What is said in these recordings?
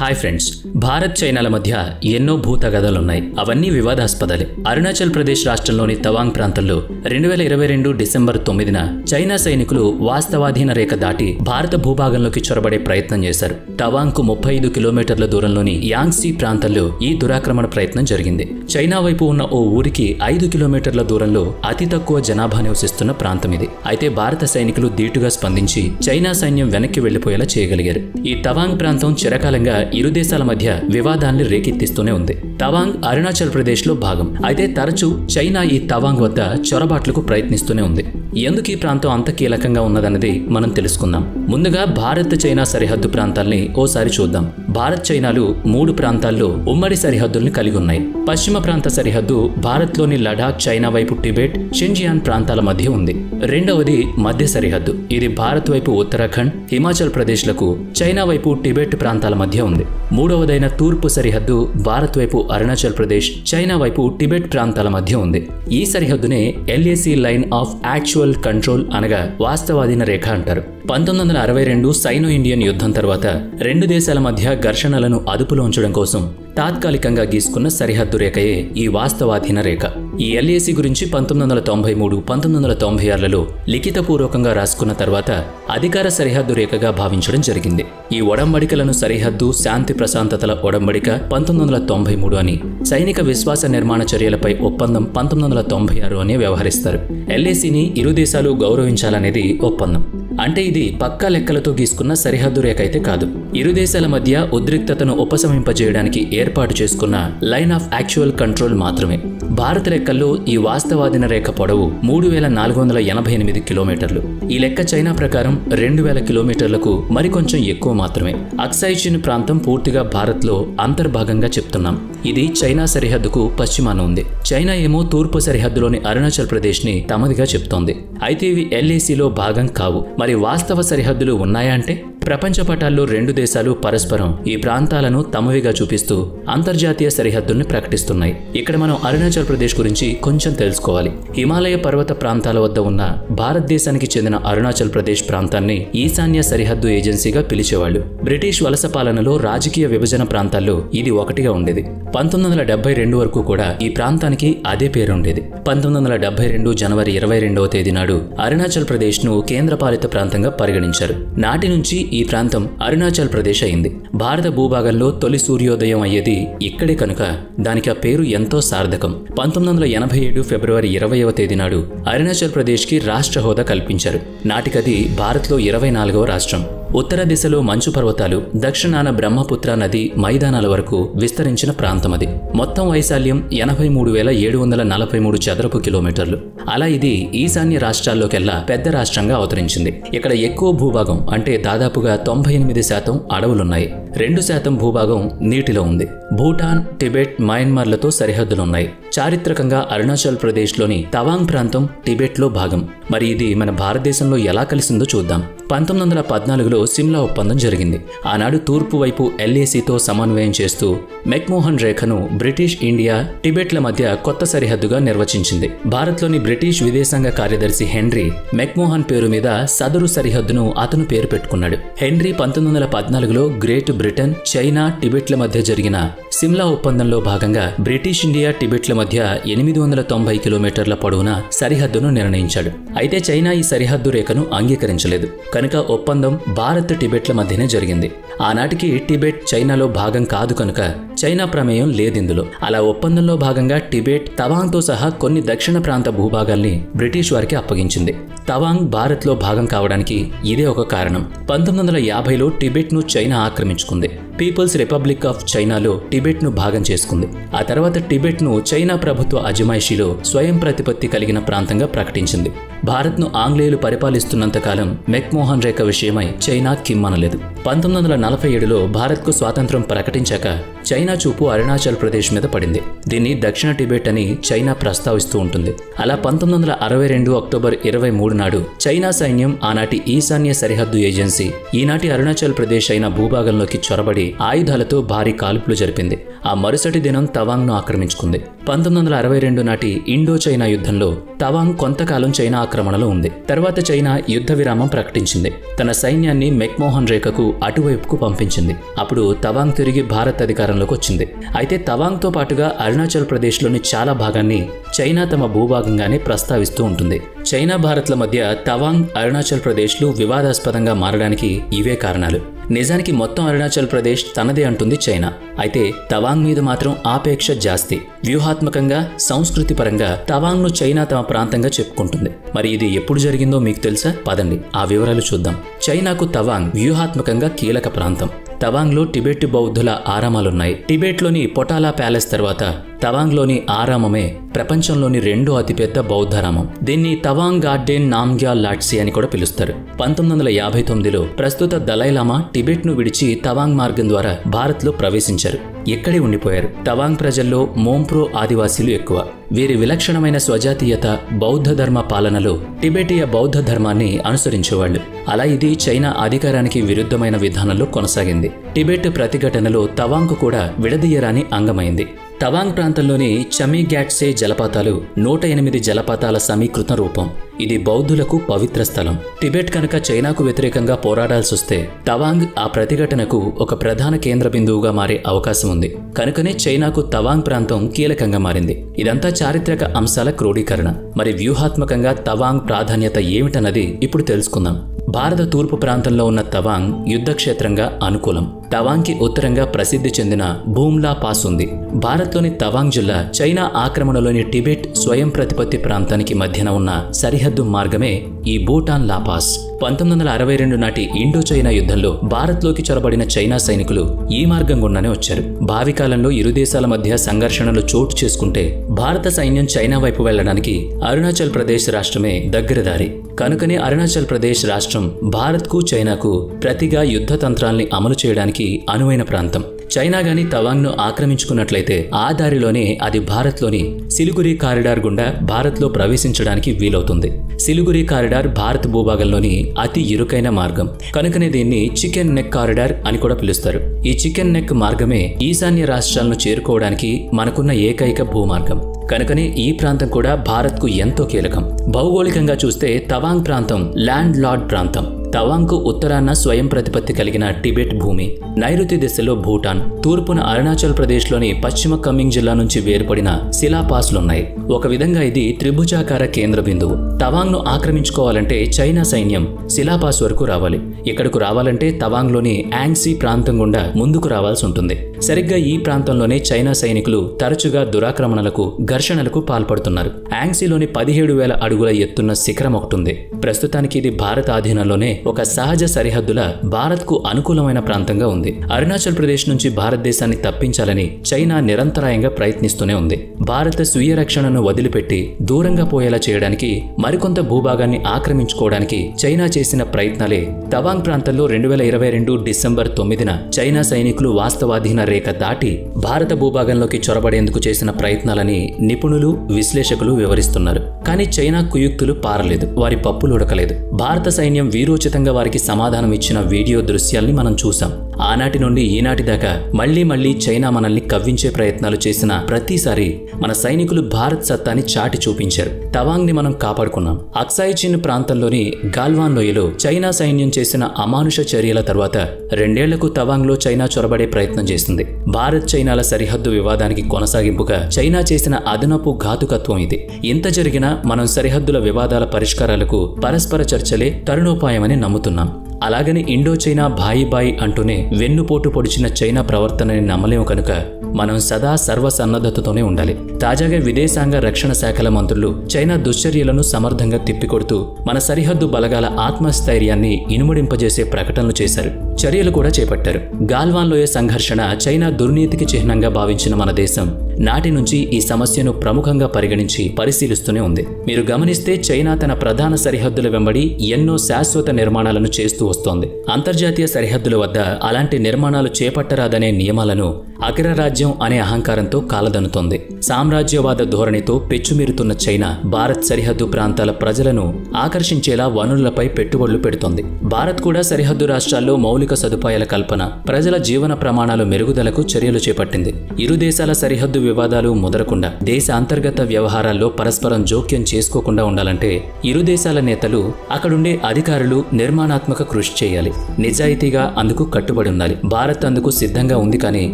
Hi friends, Bharat చైనాల మధ్య ఎన్నో భూతగాథలున్నాయి. అవన్నీ వివాదాస్పదాలే. అరుణాచల్ ప్రదేశ్ రాష్ట్రంలోని తవాంగ్ ప్రాంతంలో 2022 డిసెంబర్ 9న చైనా సైనికులు వాస్తవాధీన రేఖ దాటి భారత భూభాగంలోకి చొరబడే ప్రయత్నం చేశారు. తవాంగ్కు 35 కిలోమీటర్ల దూరంలోని యాంగ్సీ ప్రాంతంలో ఈ దురాక్రమణ ప్రయత్నం జరిగింది. చైనా వైపు ఉన్న ఓ ఊరికి 5 కిలోమీటర్ల దూరంలో అతి తక్కువ జనాభా నివసిస్తున్న ప్రాంతం ఇది. అయితే భారత సైనికులు ధీటుగా స్పందించి చైనా సైన్యం వెనక్కి వెళ్లిపోయేలా చేయగలిగారు. ఈ తవాంగ్ ప్రాంతం చిరకాలంగా ఇరు దేశాల మధ్య వివాదాన్ని రేకెత్తిస్తూనే ఉంది. తవాంగ్ అరుణాచల్ ప్రదేశ్ లో భాగం. అయితే తరచూ చైనా ఈ తవాంగ్ వద్ద చొరబాట్లకు ప్రయత్నిస్తూనే ఉంది. ఎందుకు ఈ ప్రాంతం అంత కీలకంగా ఉన్నదన్నది మనం తెలుసుకుందాం. ముందుగా భారత్ చైనా సరిహద్దు ప్రాంతాల్ని ఓసారి చూద్దాం. భారత్ చైనాలు 3 ప్రాంతాల్లో ఉమ్మడి సరిహద్దుల్ని కలిగి ఉన్నాయి. పశ్చిమ ప్రాంత సరిహద్దు భారత్లోని లడాక్, చైనా వైపు టిబెట్, షింజియాన్ ప్రాంతాల మధ్య ఉంది. రెండవది మధ్య సరిహద్దు. ఇది భారత్ వైపు ఉత్తరాఖండ్, హిమాచల్ ప్రదేశ్లకు, చైనా వైపు టిబెట్ ప్రాంతాల మధ్య ఉంది. మూడవదైన తూర్పు సరిహద్దు భారత్ వైపు అరుణాచల్ ప్రదేశ్, చైనా వైపు టిబెట్ ప్రాంతాల మధ్య ఉంది. ఈ సరిహద్దునే LAC line of actual control అనగా వాస్తవాధీన రేఖ అంటారు. 1962 సైనో ఇండియన్ యుద్ధం తర్వాత రెండు దేశాల మధ్య ఘర్షణలను అదుపులో ఉంచడం కోసం తాత్కాలికంగా గీసుకున్న సరిహద్దు రేఖయే ఈ వాస్తవాధీన రేఖ. ఈ LAC గురించి 1993, 1996లలో లిఖితపూర్వకంగా రాసుకున్న తర్వాత అధికార సరిహద్దు రేఖగా భావించడం జరిగింది. ఈ ఒడంబడికలను సరిహద్దు శాంతి ప్రశాంతతల ఒడంబడిక 1993 అని, సైనిక విశ్వాస నిర్మాణ చర్యలపై ఒప్పందం 1996 అని వ్యవహరిస్తారు. LACని ఇరు దేశాలు గౌరవించాలనేది ఒప్పందం. అంటే ఇది పక్కా లెక్కలతో గీసుకున్న సరిహద్దు రేఖ అయితే కాదు. ఇరు దేశాల మధ్య ఉద్రిక్తతను ఉపశమింపజేయడానికి ఏర్పాటు చేసుకున్న లైన్ ఆఫ్ యాక్చువల్ కంట్రోల్ మాత్రమే. భారత లెక్కల్లో ఈ వాస్తవాధీన రేఖ పొడవు 3488 కిలోమీటర్లు. ఈ లెక్క చైనా ప్రకారం 2000 కిలోమీటర్లకు మరికొంచెం ఎక్కువ మాత్రమే. అక్సాయ్ చిన్ ప్రాంతం పూర్తిగా భారత్లో అంతర్భాగంగా చెప్తున్నాం. ఇది చైనా సరిహద్దుకు పశ్చిమాన ఉంది. చైనా ఏమో తూర్పు సరిహద్దులోని అరుణాచల్ ప్రదేశ్ ని తమదిగా చెప్తోంది. అయితే ఇవి LACలో భాగం కావు. మరి వాస్తవ సరిహద్దులు ఉన్నాయా అంటే? ప్రపంచ పటాల్లో రెండు దేశాలు పరస్పరం ఈ ప్రాంతాలను తమవిగా చూపిస్తూ అంతర్జాతీయ సరిహద్దుల్ని ప్రకటిస్తున్నాయి. ఇక్కడ మనం అరుణాచల్ ప్రదేశ్ గురించి కొంచెం తెలుసుకోవాలి. హిమాలయ పర్వత ప్రాంతాల వద్ద ఉన్న భారతదేశానికి చెందిన అరుణాచల్ ప్రదేశ్ ప్రాంతాన్ని ఈశాన్య సరిహద్దు ఏజెన్సీగా పిలిచేవాళ్లు. బ్రిటిష్ వలస పాలనలో రాజకీయ విభజన ప్రాంతాల్లో ఇది ఒకటిగా ఉండేది. 1972 వరకు కూడా ఈ ప్రాంతానికి అదే పేరు ఉండేది. 1972 జనవరి 22వ తేదీ నాడు అరుణాచల్ ప్రదేశ్ ను కేంద్రపాలిత ప్రాంతంగా పరిగణించారు. నాటి నుంచి ఈ ప్రాంతం అరుణాచల్ ప్రదేశ్ అయింది. భారత భూభాగంలో తొలి సూర్యోదయం అయ్యేది ఇక్కడే కనుక దానికి ఆ పేరు ఎంతో సార్థకం. 1987 ఫిబ్రవరి 20వ తేదీ నాడు అరుణాచల్ ప్రదేశ్ కి రాష్ట్ర హోదా కల్పించారు. నాటికది భారత్లో 24వ రాష్ట్రం. ఉత్తర దిశలో మంచు పర్వతాలు, దక్షిణాన బ్రహ్మపుత్ర నది మైదానాల వరకు విస్తరించిన ప్రాంతం అది. మొత్తం వైశాల్యం 83,743 చదరపు కిలోమీటర్లు. అలా ఇది ఈశాన్య రాష్ట్రాల్లోకెల్లా పెద్ద రాష్ట్రంగా అవతరించింది. ఇక్కడ ఎక్కువ భూభాగం అంటే దాదాపుగా 98% అడవులున్నాయి. 2% భూభాగం నీటిలో ఉంది. భూటాన్, టిబెట్, మయన్మార్లతో సరిహద్దులున్నాయి. చారిత్రకంగా అరుణాచల్ ప్రదేశ్లోని తవాంగ్ ప్రాంతం టిబెట్లో భాగం. మరి ఇది మన భారతదేశంలో ఎలా కలిసిందో చూద్దాం. 1914లో సిమ్లా ఒప్పందం జరిగింది. ఆనాడు తూర్పు వైపు LACతో సమన్వయం చేస్తూ మెక్మోహన్ రేఖను బ్రిటిష్ ఇండియా, టిబెట్ల మధ్య కొత్త సరిహద్దుగా నిర్వచించింది. భారత్లోని బ్రిటిష్ విదేశాంగ కార్యదర్శి హెన్రీ మెక్మోహన్ పేరు మీద సదరు సరిహద్దును అతను పేరు పెట్టుకున్నాడు. హెన్రీ 1914లో గ్రేట్ బ్రిటన్, చైనా, టిబెట్ల మధ్య జరిగిన సిమ్లా ఒప్పందంలో భాగంగా బ్రిటిష్ ఇండియా, టిబెట్ల మధ్య 890 కిలోమీటర్ల పొడవున సరిహద్దును నిర్ణయించాడు. అయితే చైనా ఈ సరిహద్దు రేఖను అంగీకరించలేదు. కనుక ఒప్పందం భారత్, టిబెట్ల మధ్యనే జరిగింది. ఆనాటికి టిబెట్ చైనాలో భాగం కాదు కనుక చైనా ప్రమేయం లేదిందులో. అలా ఒప్పందంలో భాగంగా టిబెట్, తవాంగ్తో సహా కొన్ని దక్షిణ ప్రాంత భూభాగాల్ని బ్రిటిష్ వారికి అప్పగించింది. తవాంగ్ భారత్లో భాగం కావడానికి ఇదే ఒక కారణం. 1950లో టిబెట్ను చైనా ఆక్రమించుకుంది. పీపుల్స్ రిపబ్లిక్ ఆఫ్ చైనాలో టిబెట్ను భాగం చేసుకుంది. ఆ తర్వాత టిబెట్ను చైనా ప్రభుత్వ అజమాయిషీలో స్వయం ప్రతిపత్తి కలిగిన ప్రాంతంగా ప్రకటించింది. భారత్ను ఆంగ్లేయులు పరిపాలిస్తున్నంత కాలం మెక్మోహన్ రేఖ విషయమై చైనా కిమ్మనలేదు. 1947లో భారత్కు స్వాతంత్ర్యం ప్రకటించాక చైనా చూపు అరుణాచల్ ప్రదేశ్ మీద పడింది. దీన్ని దక్షిణ టిబెట్ అని చైనా ప్రస్తావిస్తూ ఉంటుంది. అలా 1962 అక్టోబర్ 23 నాడు చైనా సైన్యం ఆనాటి ఈశాన్య సరిహద్దు ఏజెన్సీ, ఈనాటి అరుణాచల్ ప్రదేశ్ అయిన భూభాగంలోకి చొరబడి ఆయుధాలతో భారీ కాల్పులు జరిపింది. ఆ మరుసటి దినం తవాంగ్ను ఆక్రమించుకుంది. 1962 నాటి ఇండో చైనా యుద్ధంలో తవాంగ్ కొంతకాలం చైనా ఆక్రమణలో ఉంది. తర్వాత చైనా యుద్ధ విరామం ప్రకటించింది. తన సైన్యాన్ని మెక్మోహన్ రేఖకు అటువైపుకు పంపించింది. అప్పుడు తవాంగ్ తిరిగి భారత్ అధికారంలోకి వచ్చింది. అయితే తవాంగ్తో పాటుగా అరుణాచల్ ప్రదేశ్లోని చాలా భాగాన్ని చైనా తమ భూభాగంగానే ప్రస్తావిస్తూ ఉంటుంది. చైనా భారత్ల మధ్య తవాంగ్, అరుణాచల్ ప్రదేశ్లు వివాదాస్పదంగా మారడానికి ఇవే కారణాలు. నిజానికి మొత్తం అరుణాచల్ ప్రదేశ్ తనదే అంటుంది చైనా. అయితే తవాంగ్ మీద మాత్రం ఆపేక్ష జాస్తి. వ్యూహాత్మకంగా, సంస్కృతి పరంగా తవాంగ్ను చైనా తమ ప్రాంతంగా చెప్పుకుంటుంది. మరి ఇది ఎప్పుడు జరిగిందో మీకు తెలుసా? పదండి ఆ వివరాలు చూద్దాం. చైనాకు తవాంగ్ వ్యూహాత్మకంగా కీలక ప్రాంతం. తవాంగ్లో టిబెట్ బౌద్ధుల ఆరామాలున్నాయి. టిబెట్లోని పొటాలా ప్యాలెస్ తర్వాత తవాంగ్లోని ఆరామమే ప్రపంచంలోని రెండో అతిపెద్ద బౌద్ధారామం. దీన్ని తవాంగ్ గార్డెన్ నామ్గ్యాల్ లాట్సీ అని కూడా పిలుస్తారు. 1959లో ప్రస్తుత దలైలామా టిబెట్ను విడిచి తవాంగ్ మార్గం ద్వారా భారత్లో ప్రవేశించారు. ఇక్కడే ఉండిపోయారు. తవాంగ్ ప్రజల్లో మోంప్రో ఆదివాసీలు ఎక్కువ. వీరి విలక్షణమైన స్వజాతీయత, బౌద్ధ ధర్మ పాలనలో టిబెటియా బౌద్ధ ధర్మాన్ని అనుసరించేవాళ్లు. అలా ఇది చైనా అధికారానికి విరుద్ధమైన విధానంలో కొనసాగింది. టిబెట్ ప్రతిఘటనలో తవాంగ్ కూడా విడదీయరాని అంగమైంది. తవాంగ్ ప్రాంతంలోని చమీగ్యాట్సే జలపాతాలు 108 జలపాతాల సమీకృత రూపం. ఇది బౌద్ధులకు పవిత్ర స్థలం. టిబెట్ కనుక చైనాకు వ్యతిరేకంగా పోరాడాల్సొస్తే తవాంగ్ ఆ ప్రతిఘటనకు ఒక ప్రధాన కేంద్ర బిందువుగా మారే అవకాశం ఉంది. కనుకనే చైనాకు తవాంగ్ ప్రాంతం కీలకంగా మారింది. ఇదంతా చారిత్రక అంశాల క్రోడీకరణ. మరి వ్యూహాత్మకంగా తవాంగ్ ప్రాధాన్యత ఏమిటన్నది ఇప్పుడు తెలుసుకుందాం. భారత తూర్పు ప్రాంతంలో ఉన్న తవాంగ్ యుద్ధక్షేత్రంగా అనుకూలం. తవాంగ్కి ఉత్తరంగా ప్రసిద్ధి చెందిన భూమ్లా పాస్ ఉంది. భారత్లోని తవాంగ్ జిల్లా చైనా ఆక్రమణలోని టిబెట్ స్వయం ప్రతిపత్తి ప్రాంతానికి మధ్యన ఉన్న సరిహద్దు మార్గమే ఈ భూటాన్ లా పాస్. 1962 నాటి ఇండో చైనా యుద్ధంలో భారత్లోకి చొరబడిన చైనా సైనికులు ఈ మార్గం గుండానే వచ్చారు. భావి కాలంలో ఇరు దేశాల మధ్య సంఘర్షణలు చోటు చేసుకుంటే భారత సైన్యం చైనా వైపు వెళ్లడానికి అరుణాచల్ ప్రదేశ్ రాష్ట్రమే దగ్గర దారి. కనుకనే అరుణాచల్ ప్రదేశ్ రాష్ట్రం భారత్కు, చైనాకు ప్రతిగా యుద్ధ తంత్రాల్ని అమలు చేయడానికి అనువైన ప్రాంతం. చైనా గాని తవాంగ్ను ఆక్రమించుకున్నట్లయితే ఆ దారిలోనే అది భారత్లోని సిలిగురి కారిడార్ గుండా భారత్లో ప్రవేశించడానికి వీలవుతుంది. సిలిగురి కారిడార్ భారత్ భూభాగంలోని అతి ఇరుకైన మార్గం. కనుకనే దీన్ని చికెన్ నెక్ కారిడార్ అని కూడా పిలుస్తారు. ఈ చికెన్ నెక్ మార్గమే ఈశాన్య రాష్ట్రాలను చేరుకోవడానికి మనకున్న ఏకైక భూమార్గం. కనుకనే ఈ ప్రాంతం కూడా భారత్కు ఎంతో కీలకం. భౌగోళికంగా చూస్తే తవాంగ్ ప్రాంతం ల్యాండ్ లార్డ్ ప్రాంతం. తవాంగ్కు ఉత్తరాన స్వయం ప్రతిపత్తి కలిగిన టిబెట్ భూమి, నైరుతి దిశలో భూటాన్, తూర్పున అరుణాచల్ ప్రదేశ్లోని పశ్చిమ కమింగ్ జిల్లా నుంచి వేరుపడిన శిలాపాస్లున్నాయి. ఒక విధంగా ఇది త్రిభుజాకార కేంద్ర బిందువు. తవాంగ్ను ఆక్రమించుకోవాలంటే చైనా సైన్యం శిలాపాస్ వరకు రావాలి. ఇక్కడకు రావాలంటే తవాంగ్లోని యాంగ్సీ ప్రాంతం గుండా ముందుకు రావాల్సి ఉంటుంది. సరిగ్గా ఈ ప్రాంతంలోనే చైనా సైనికులు తరచుగా దురాక్రమణలకు, ఘర్షణలకు పాల్పడుతున్నారు. యాంగ్సీలోని 17,000 అడుగుల ఎత్తున్న శిఖరం ఒకటుంది. ప్రస్తుతానికి ఇది భారత్ ఆధీనంలోనే ఒక సహజ సరిహద్దుల భారత్కు అనుకూలమైన ప్రాంతంగా ఉంది. అరుణాచల్ ప్రదేశ్ నుంచి భారతదేశాన్ని తప్పించాలని చైనా నిరంతరాయంగా ప్రయత్నిస్తూనే ఉంది. భారత స్వీయ రక్షణను వదిలిపెట్టి దూరంగా పోయేలా చేయడానికి, మరికొంత భూభాగాన్ని ఆక్రమించుకోవడానికి చైనా చేసిన ప్రయత్నాలే తవాంగ్ ప్రాంతంలో 2022 డిసెంబర్ 9న చైనా సైనికులు వాస్తవాధీన రేఖ దాటి భారత భూభాగంలోకి చొరబడేందుకు చేసిన ప్రయత్నాలని నిపుణులు, విశ్లేషకులు వివరిస్తున్నారు. కానీ చైనా కుయుక్తులు పారలేదు, వారి పప్పులు ఉడకలేదు. భారత సైన్యం వీరోచితంగా వారికి సమాధానం ఇచ్చిన వీడియో దృశ్యాల్ని మనం చూసాం. ఆనాటి నుండి ఈనాటి దాకా మళ్లీ చైనా మనల్ని కవ్వించే ప్రయత్నాలు చేసిన ప్రతిసారి మన సైనికులు భారత్ సత్తాని చాటి చూపించారు. తవాంగ్ ని మనం కాపాడుకున్నాం. అక్సాయి చిన్ ప్రాంతంలోని గాల్వాన్ లోయలో చైనా సైన్యం చేసిన అమానుష చర్యల తర్వాత 2 ఏళ్లకు తవాంగ్ లో చైనా చొరబడే ప్రయత్నం చేస్తుంది. భారత్ చైనాల సరిహద్దు వివాదానికి కొనసాగింపుగా చైనా చేసిన అదనపు ఘాతుకత్వం ఇది. ఇంత జరిగినా మనం సరిహద్దుల వివాదాల పరిష్కారాలకు పరస్పర చర్చలే తరుణోపాయమని నమ్ముతున్నాం. అలాగని ఇండో చైనా బాయి అంటూనే వెన్నుపోటు పొడిచిన చైనా ప్రవర్తనని నమ్మలేము. కనుక మనం సదా సర్వసన్నద్ధతతోనే ఉండాలి. తాజాగా విదేశాంగ రక్షణ శాఖల మంత్రులు చైనా దుశ్చర్యలను సమర్థంగా తిప్పికొడుతూ మన సరిహద్దు బలగాల ఆత్మస్థైర్యాన్ని ఇనుమడింపజేసే ప్రకటనలు చేశారు. చర్యలు కూడా చేపట్టారు. గాల్వాన్ లోయ సంఘర్షణ చైనా దుర్నీతికి చిహ్నంగా భావించిన మన దేశం నాటి నుంచి ఈ సమస్యను ప్రముఖంగా పరిగణించి పరిశీలిస్తూనే ఉంది. మీరు గమనిస్తే చైనా తన ప్రధాన సరిహద్దుల వెంబడి ఎన్నో శాశ్వత నిర్మాణాలను చేస్తూ వస్తోంది. అంతర్జాతీయ సరిహద్దుల వద్ద అలాంటి నిర్మాణాలు చేపట్టరాదనే నియమాలను అగ్రరాజ్యం అనే అహంకారంతో కాలదన్నుతోంది. సామ్రాజ్యవాద ధోరణితో పెచ్చుమీరుతున్న చైనా భారత్ సరిహద్దు ప్రాంతాల ప్రజలను ఆకర్షించేలా వనరులపై పెట్టుబడులు పెడుతోంది. భారత్ కూడా సరిహద్దు రాష్ట్రాల్లో మౌలిక సదుపాయాల కల్పన, ప్రజల జీవన ప్రమాణాల మెరుగుదలకు చర్యలు చేపట్టింది. ఇరు దేశాల సరిహద్దు వివాదాలు ముదరకుండా, దేశ అంతర్గత వ్యవహారాల్లో పరస్పరం జోక్యం చేసుకోకుండా ఉండాలంటే ఇరు దేశాల నేతలు, అక్కడుండే అధికారులు నిర్మాణాత్మక కృషి చేయాలి. నిజాయితీగా అందుకు కట్టుబడి ఉండాలి. భారత్ అందుకు సిద్ధంగా ఉంది, కానీ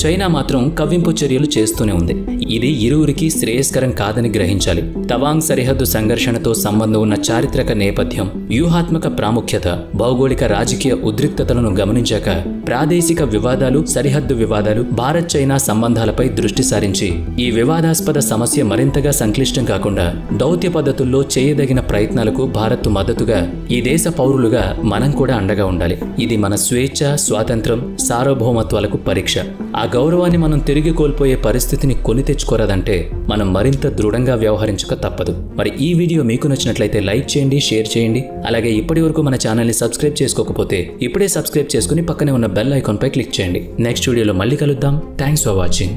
చైనా మాత్రం కవ్వింపు చర్యలు చేస్తూనే ఉంది. ఇది ఇరువురికి శ్రేయస్కరం కాదని గ్రహించాలి. తవాంగ్ సరిహద్దు సంఘర్షణతో సంబంధం ఉన్న చారిత్రక నేపథ్యం, వ్యూహాత్మక ప్రాముఖ్యత, భౌగోళిక రాజకీయ ఉద్రిక్తతలను గమనించాక ప్రాదేశిక వివాదాలు, సరిహద్దు వివాదాలు, భారత్ చైనా సంబంధాలపై దృష్టి సారించి ఈ వివాదాస్పద సమస్య మరింతగా సంక్లిష్టం కాకుండా దౌత్య పద్ధతుల్లో చేయదగిన ప్రయత్నాలకు భారత్ మద్దతుగా ఈ దేశ పౌరులుగా మనం కూడా అండగా ఉండాలి. ఇది మన స్వేచ్ఛ, స్వాతంత్రం, సార్వభౌమత్వాలకు పరీక్ష. ఆ గౌరవాన్ని మనం తిరిగి కోల్పోయే పరిస్థితిని కొని తెచ్చుకోరాదంటే మనం మరింత దృఢంగా వ్యవహరించక తప్పదు. మరి ఈ వీడియో మీకు నచ్చినట్లయితే లైక్ చేయండి, షేర్ చేయండి. అలాగే ఇప్పటి వరకు మన ఛానల్ని సబ్స్క్రైబ్ చేసుకోకపోతే ఇప్పుడే సబ్స్క్రైబ్ చేసుకుని పక్కనే ఉన్న బెల్ ఐకాన్ పై క్లిక్ చేయండి. నెక్స్ట్ వీడియోలో మళ్ళీ కలుద్దాం. Thanks for watching.